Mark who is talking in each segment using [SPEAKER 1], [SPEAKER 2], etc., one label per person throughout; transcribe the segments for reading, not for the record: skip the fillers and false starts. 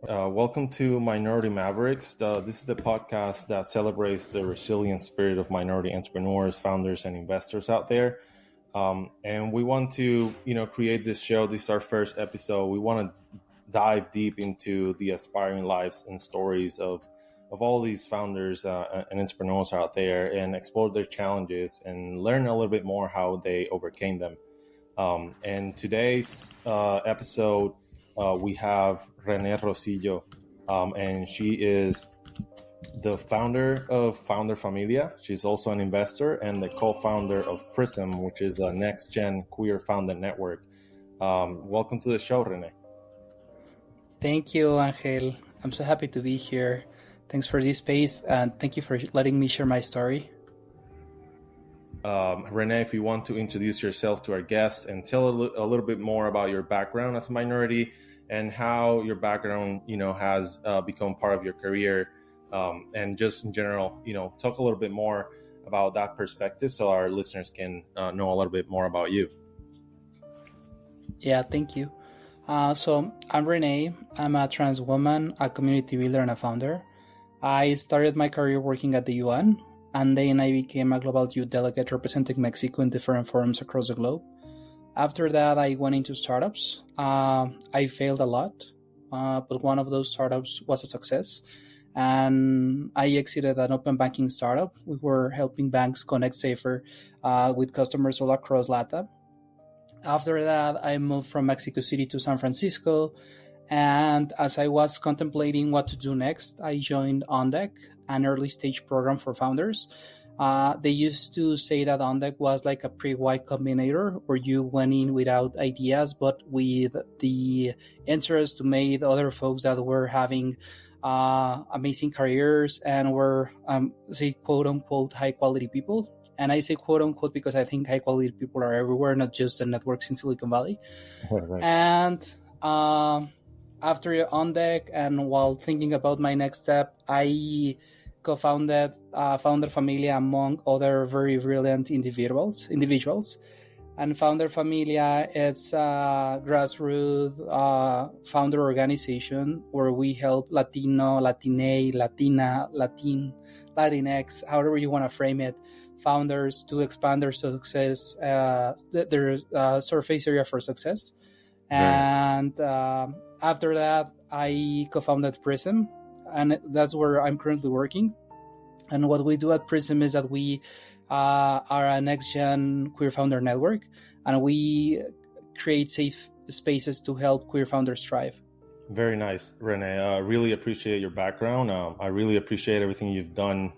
[SPEAKER 1] Welcome to Minority Mavericks. This is the podcast that celebrates the resilient spirit of minority entrepreneurs, founders, and investors out there. And we want to, create this show. This is our first episode. We want to dive deep into the aspiring lives and stories of all these founders and entrepreneurs out there, and explore their challenges and learn a little bit more how they overcame them. And today's episode, we have Renee Rosillo, and she is the founder of Founder Familia. She's also an investor and the co-founder of Prism, which is a next-gen queer founder network. Welcome to the show, Renee.
[SPEAKER 2] Thank you, Angel. I'm so happy to be here. Thanks for this space, and thank you for letting me share my story.
[SPEAKER 1] Renee, if you want to introduce yourself to our guests and tell a little bit more about your background as a minority and how your background, has become part of your career, and just in general, talk a little bit more about that perspective so our listeners can know a little bit more about you.
[SPEAKER 2] Yeah, thank you. So I'm Renee. I'm a trans woman, a community builder, and a founder. I started my career working at the UN, and then I became a global youth delegate representing Mexico in different forums across the globe. After that, I went into startups. I failed a lot, but one of those startups was a success. And I exited an open banking startup. We were helping banks connect safer with customers all across LATAM. After that, I moved from Mexico City to San Francisco. And as I was contemplating what to do next, I joined OnDeck, an early stage program for founders. They used to say that OnDeck was like a pre-Y Combinator, where you went in without ideas, but with the interest to make other folks that were having amazing careers and were, say, quote unquote, high quality people. And I say quote unquote because I think high quality people are everywhere, not just the networks in Silicon Valley.
[SPEAKER 1] Right.
[SPEAKER 2] And after OnDeck, and while thinking about my next step, I co-founded Founder Familia among other very brilliant individuals. And Founder Familia is a grassroots founder organization where we help Latino, Latina, Latina, LatinX, however you want to frame it, founders to expand their success, their surface area for success. And after that, I co-founded Prism, and that's where I'm currently working. And what we do at Prism is that we are a next-gen queer founder network, and we create safe spaces to help queer founders thrive.
[SPEAKER 1] Very nice, Renee. I really appreciate your background. I really appreciate everything you've done,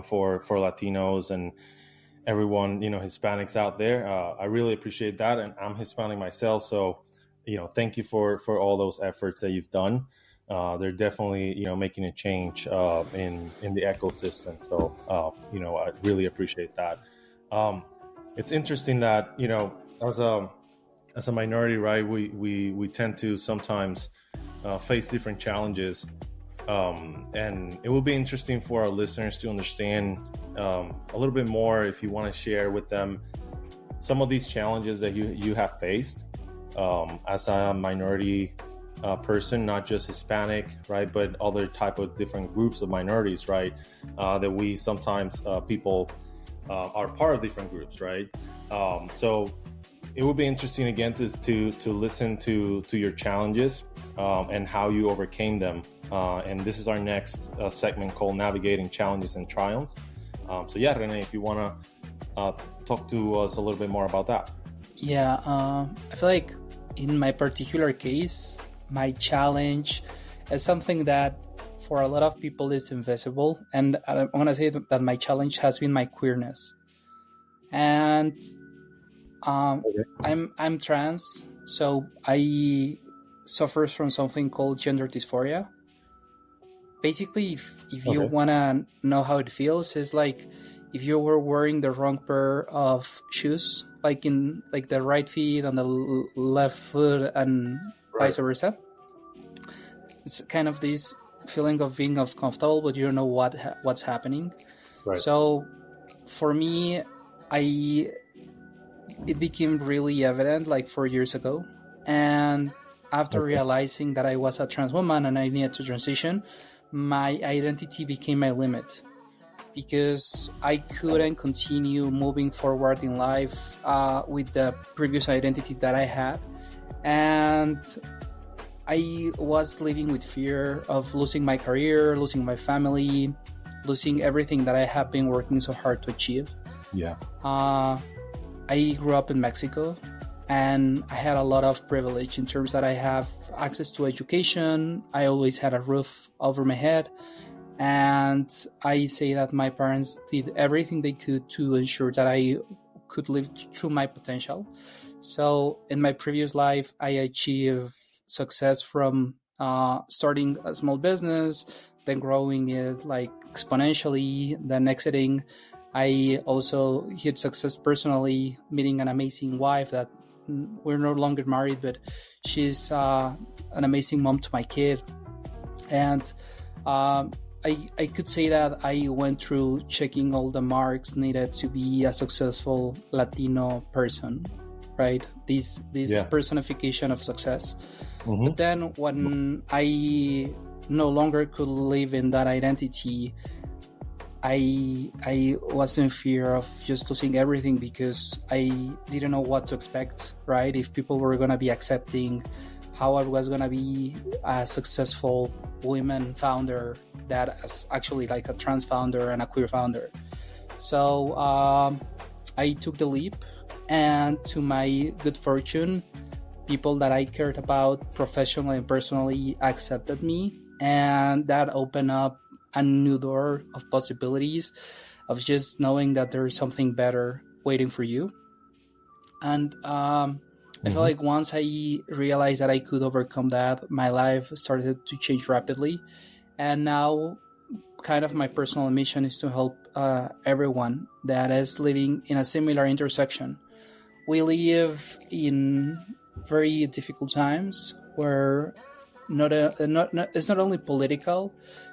[SPEAKER 1] for Latinos and everyone, Hispanics out there. I really appreciate that. And I'm Hispanic myself, so thank you for all those efforts that you've done. They're definitely, making a change in the ecosystem. So, I really appreciate that. It's interesting that, as a minority, right, we tend to sometimes face different challenges. And it will be interesting for our listeners to understand a little bit more, if you want to share with them some of these challenges that you have faced as a minority person, not just Hispanic, right, but other type of different groups of minorities, right, that we sometimes people are part of different groups, right? So it would be interesting again to listen to your challenges and how you overcame them. And this is our next segment called Navigating Challenges and Triumphs. So yeah, Renee, if you want to talk to us a little bit more about that.
[SPEAKER 2] Yeah, I feel like in my particular case, my challenge is something that for a lot of people is invisible. And I want to say that my challenge has been my queerness. And I'm trans, so I suffer from something called gender dysphoria. Basically, if you want to know how it feels, it's like if you were wearing the wrong pair of shoes, like in like the right feet on the left foot and vice versa. It's kind of this feeling of being uncomfortable, but you don't know what's happening.
[SPEAKER 1] Right.
[SPEAKER 2] So for me, it became really evident like 4 years ago. And after realizing that I was a trans woman and I needed to transition, my identity became my limit, because I couldn't continue moving forward in life with the previous identity that I had. And I was living with fear of losing my career, losing my family, losing everything that I have been working so hard to achieve.
[SPEAKER 1] Yeah.
[SPEAKER 2] I grew up in Mexico, and I had a lot of privilege in terms that I have access to education. I always had a roof over my head. And I say that my parents did everything they could to ensure that I could live through my potential. So in my previous life, I achieved success from starting a small business, then growing it like exponentially, then exiting. I also hit success personally, meeting an amazing wife that we're no longer married, but she's an amazing mom to my kid. And I could say that I went through checking all the marks needed to be a successful Latino person, right? This personification of success. Mm-hmm. But then when I no longer could live in that identity, I was in fear of just losing everything, because I didn't know what to expect, right? If people were going to be accepting how I was going to be a successful women founder that is actually like a trans founder and a queer founder. So I took the leap, and to my good fortune, people that I cared about professionally and personally accepted me, and that opened up a new door of possibilities of just knowing that there's something better waiting for you. And I feel like once I realized that I could overcome that, my life started to change rapidly. And now kind of my personal mission is to help everyone that is living in a similar intersection. We live in very difficult times where it's not only political,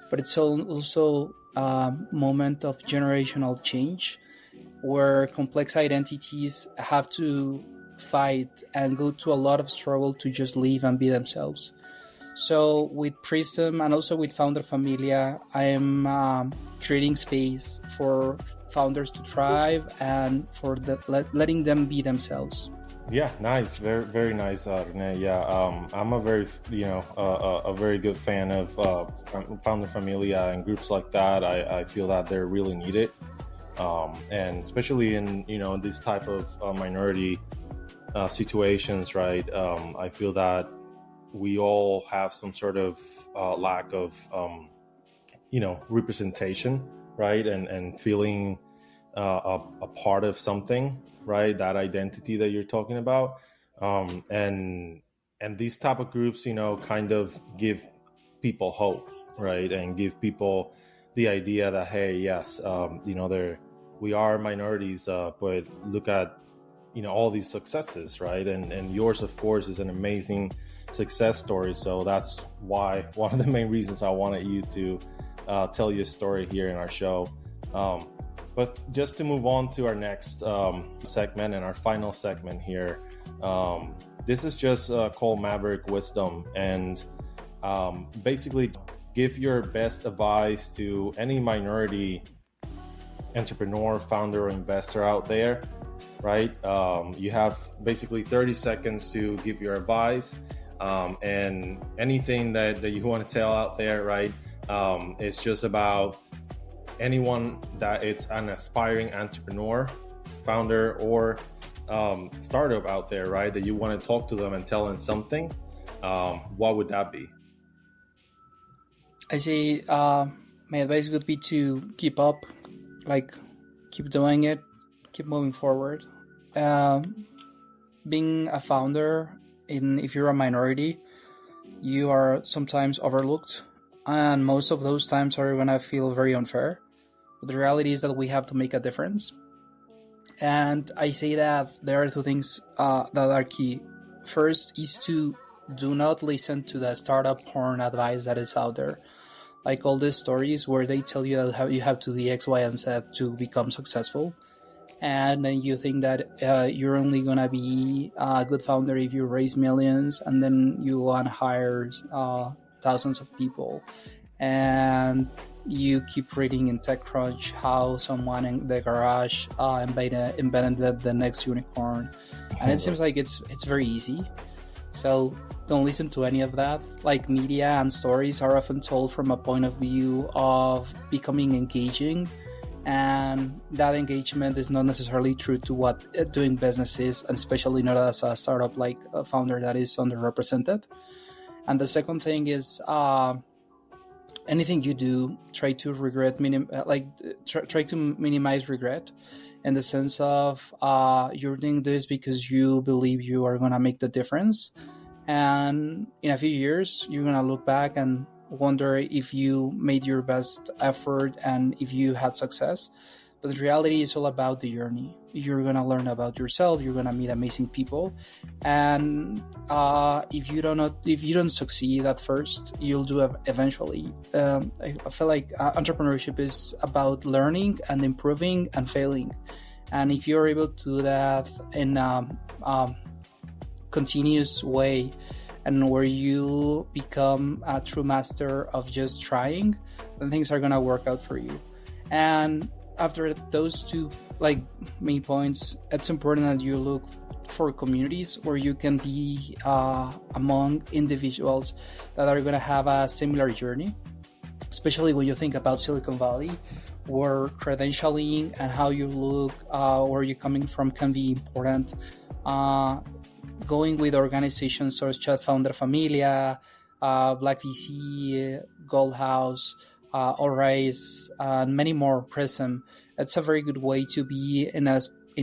[SPEAKER 2] but it's also a moment of generational change where complex identities have to fight and go to a lot of struggle to just live and be themselves. So with Prism and also with Founder Familia, I am creating space for founders to thrive and for letting them be themselves.
[SPEAKER 1] Yeah, nice, very very nice, Renee. Yeah, I'm a very a very good fan of Founder Familia and groups like that. I feel that they're really needed, and especially in this type of minority situations, right? I feel that we all have some sort of lack of representation, right? And feeling a part of something, right? That identity that you're talking about, and these type of groups kind of give people hope, right? And give people the idea that, hey, yes, we are minorities, but look at all these successes, right? And yours, of course, is an amazing success story. So that's why one of the main reasons I wanted you to tell your story here in our show. But just to move on to our next segment and our final segment here, this is just called Maverick Wisdom, and basically give your best advice to any minority entrepreneur, founder, or investor out there, right? You have basically 30 seconds to give your advice, and anything that you want to tell out there, right? It's just about anyone that it's an aspiring entrepreneur, founder, or startup out there, right? That you want to talk to them and tell them something. What would that be?
[SPEAKER 2] I say my advice would be to keep up, keep doing it, keep moving forward. Being a founder, if you're a minority, you are sometimes overlooked, and most of those times are going to feel very unfair. But the reality is that we have to make a difference. And I say that there are two things that are key. First is to do not listen to the startup porn advice that is out there. Like all these stories where they tell you that you have to do X, Y, and Z to become successful. and then you think that you're only gonna be a good founder if you raise millions, and then you want to hire thousands of people, and you keep reading in TechCrunch how someone in the garage invented the next unicorn, and it seems like it's very easy. So don't listen to any of that. Like, media and stories are often told from a point of view of becoming engaging, and that engagement is not necessarily true to what doing business is, and especially not as a startup like a founder that is underrepresented. And the second thing is anything you do, try to try to minimize regret, in the sense of you're doing this because you believe you are going to make the difference, and in a few years you're going to look back and wonder if you made your best effort and if you had success. But the reality is all about the journey. You're going to learn about yourself, you're going to meet amazing people, and if you don't succeed at first, you'll do it eventually. I feel like entrepreneurship is about learning and improving and failing, and if you're able to do that in a continuous way, and where you become a true master of just trying, then things are going to work out for you. And after those two main points, it's important that you look for communities where you can be among individuals that are going to have a similar journey, especially when you think about Silicon Valley, where credentialing and how you look, where you're coming from, can be important. Going with organizations such as Founder Familia, Black VC, Gold House, All Rise, and many more, Prism. It's a very good way to be in a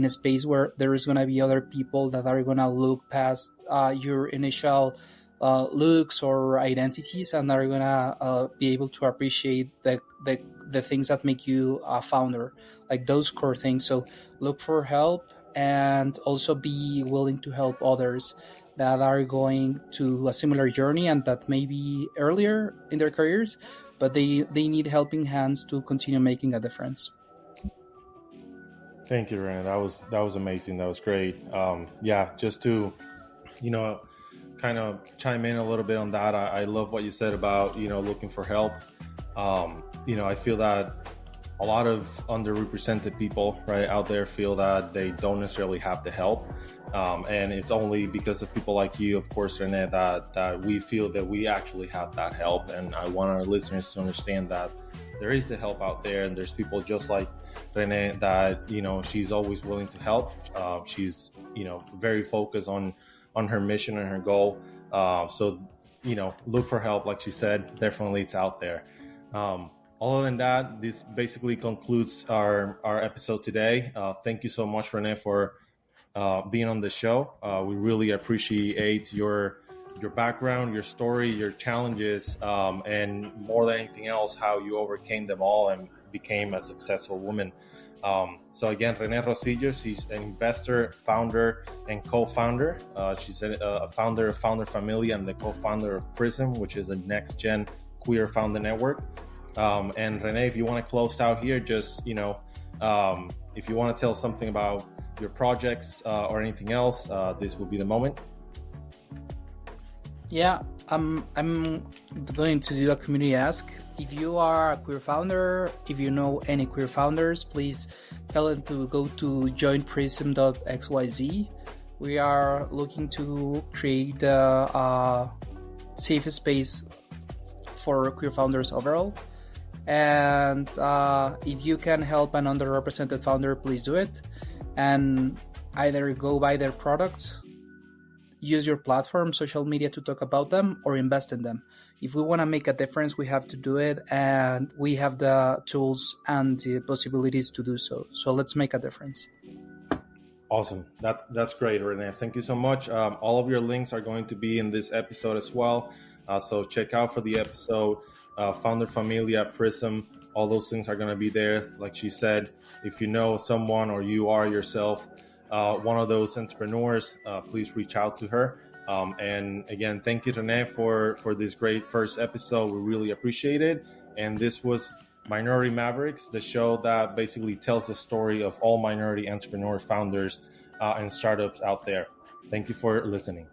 [SPEAKER 2] space where there is going to be other people that are going to look past your initial looks or identities, and are going to be able to appreciate the things that make you a founder, like those core things. So look for help, and also be willing to help others that are going to a similar journey and that may be earlier in their careers, but they need helping hands to continue making a difference.
[SPEAKER 1] Thank you, Renee. That was amazing. That was great. Just to, kind of chime in a little bit on that. I love what you said about, looking for help. I feel that a lot of underrepresented people right out there feel that they don't necessarily have the help. And it's only because of people like you, of course, Renee, that we feel that we actually have that help. And I want our listeners to understand that there is the help out there, and there's people just like Renee that, she's always willing to help. She's, very focused on her mission and her goal. So, look for help. Like she said, definitely it's out there. Other than that, this basically concludes our episode today. Thank you so much, Renee, for being on the show. We really appreciate your background, your story, your challenges, and more than anything else, how you overcame them all and became a successful woman. So again, Renee Rosillo, she's an investor, founder, and co-founder. She's a founder of Founder Familia and the co-founder of Prism, which is a next-gen queer founder network. And Renee, if you want to close out here, just, if you want to tell something about your projects or anything else, this will be the moment.
[SPEAKER 2] Yeah, I'm going to do a community ask. If you are a queer founder, if you know any queer founders, please tell them to go to Joinprism.xyz. We are looking to create a safe space for queer founders overall. And if you can help an underrepresented founder, please do it. And either go buy their product, use your platform, social media to talk about them, or invest in them. If we want to make a difference, we have to do it, and we have the tools and the possibilities to do so. So let's make a difference.
[SPEAKER 1] Awesome. That's great, Renee. Thank you so much. All of your links are going to be in this episode as well. So check out for the episode, Founder Familia, Prism, all those things are going to be there. Like she said, if you know someone or you are yourself one of those entrepreneurs, please reach out to her. And again, thank you, Renee, for this great first episode. We really appreciate it. And this was Minority Mavericks, the show that basically tells the story of all minority entrepreneur founders and startups out there. Thank you for listening.